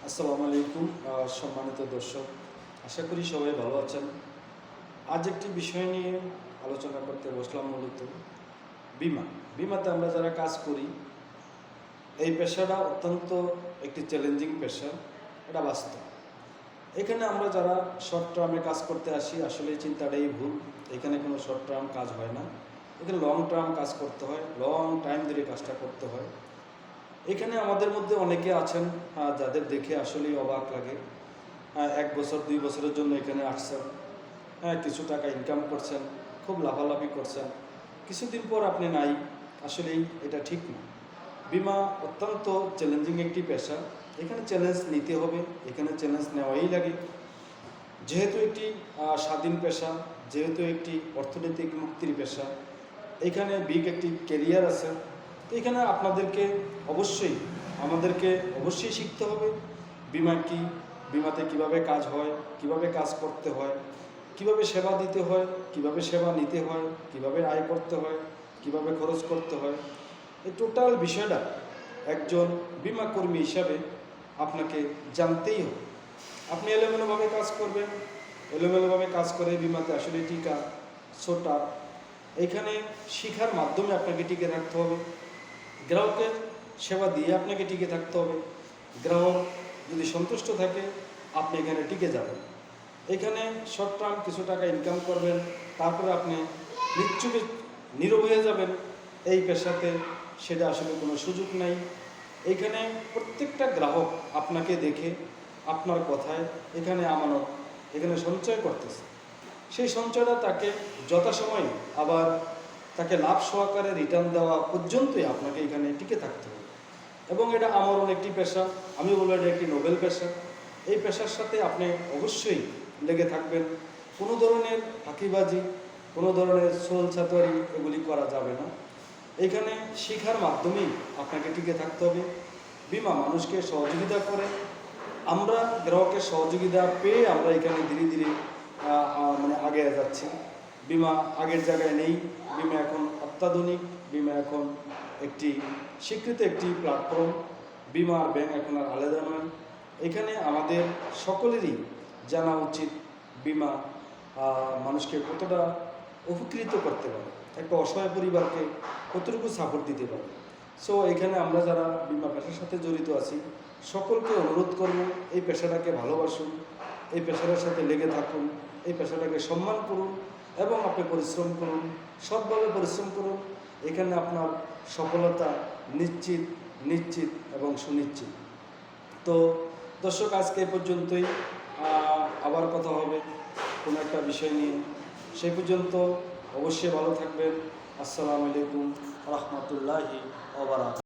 আসসালামু আলাইকুম সম্মানিত দর্শক, আশা করি সবাই ভালো আছেন। আজ একটি বিষয় নিয়ে আলোচনা করতে বসলাম, মূলত বিমা। বিমাতে আমরা যারা কাজ করি, এই পেশাটা অত্যন্ত একটি চ্যালেঞ্জিং পেশা, এটা বাস্তব। এখানে আমরা যারা শর্ট টার্মে কাজ করতে আসি, আসলে এই চিন্তাটাই ভুল। এখানে কোনো শর্ট টার্ম কাজ হয় না, এখানে লং টার্ম কাজ করতে হয়, লং টাইম ধরে কাজটা করতে হয়। এখানে আমাদের মধ্যে অনেকে আছেন যাদের দেখে আসলেই অবাক লাগে। 1 বছর 2 বছরের জন্য এখানে আসছেন, কিছু টাকা ইনকাম করছেন, খুব লাভালাভি করছেন, কিছুদিন পর আপনি নাই। আসলেই এটা ঠিক না। বিমা অত্যন্ত চ্যালেঞ্জিং একটি পেশা। এখানে চ্যালেঞ্জ নিতে হবে, এখানে চ্যালেঞ্জ নেওয়াই লাগে। যেহেতু একটি স্বাধীন পেশা, যেহেতু একটি অর্থনৈতিক মুক্তির পেশা, এখানে বিগ একটি ক্যারিয়ার আছে। তো এখানে আমাদেরকে অবশ্যই শিখতে হবে বিমা কি, বিমাতে কিভাবে কাজ হয়, কিভাবে কাজ করতে হয়, কিভাবে সেবা দিতে হয়, কিভাবে সেবা নিতে হয়, কিভাবে আয় করতে হয়, কিভাবে খরচ করতে হয়। এই টোটাল বিষয়টা একজন বিমা কর্মী হিসাবে আপনাকে জানতেই হবে। আপনি এলোমেলোভাবে কাজ করবেন, এলোমেলোভাবে কাজ করে বিমাতে আসলে টিকা ছোটা, এইখানে শিখার মাধ্যমে আপনাকে টিকে থাকতে হবে। গ্রাহকের সেবা দিয়ে আপনাকে টিকে থাকতে হবে। গ্রাহক যদি সন্তুষ্ট থাকে, আপনি এখানে টিকে যাবেন। এখানে শর্ট টার্ম কিছু টাকা ইনকাম করবেন, তারপরে আপনি নিশ্চুপে নীরব হয়ে যাবেন এই পেশাতে, সেটা আসলে কোনো সুযোগ নাই। এখানে প্রত্যেকটা গ্রাহক আপনাকে দেখে, আপনার কথায় এখানে আমানত, এখানে সঞ্চয় করতেছে। সেই সঞ্চয়টা তাকে যথাসময়ে আবার তাকে লাভ সহকারে রিটার্ন দেওয়া পর্যন্তই আপনাকে এখানে টিকে থাকতে হবে। এবং এটা আমারও একটি পেশা, আমি বলবো এটা একটি নোবেল পেশা। এই পেশার সাথে আপনি অবশ্যই লেগে থাকবেন। কোনো ধরনের ফাঁকিবাজি, কোনো ধরনের সোল ছাতুয়ারি এগুলি করা যাবে না। এখানে শিখার মাধ্যমেই আপনাকে টিকে থাকতে হবে। বিমা মানুষকে সহযোগিতা করে, আমরা গ্রাহকের সহযোগিতা পেয়ে আমরা এখানে ধীরে ধীরে আগে যাচ্ছি। বিমা আগের জায়গায় নেই, বিমা এখন অত্যাধুনিক, বিমা এখন একটি স্বীকৃত একটি প্ল্যাটফর্ম। বিমা আর ব্যাংক এখন আর আলাদা নয়। এখানে আমাদের সকলেরই জানা উচিত বিমা মানুষকে কতটা উপকৃত করতে পারে, একটা অসহায় পরিবারকে কতটুকু সাপোর্ট দিতে পারে। সো এখানে আমরা যারা বিমা পেশার সাথে জড়িত আছি, সকলকে অনুরোধ করব, এই পেশাটাকে ভালোবাসুন, এই পেশাটার সাথে লেগে থাকুন, এই পেশাটাকে সম্মান করুন এবং আপনি পরিশ্রম করুন, সৎভাবে পরিশ্রম করুন। এখানে আপনার সফলতা নিশ্চিত, নিশ্চিত এবং সুনিশ্চিত। তো দর্শক, আজকে এ পর্যন্তই। আবার কথা হবে কোনো একটা বিষয় নিয়ে। সেই পর্যন্ত অবশ্যই ভালো থাকবেন। আসসালামু আলাইকুম রহমতুল্লাহি ওয়া বারাকাতুহু।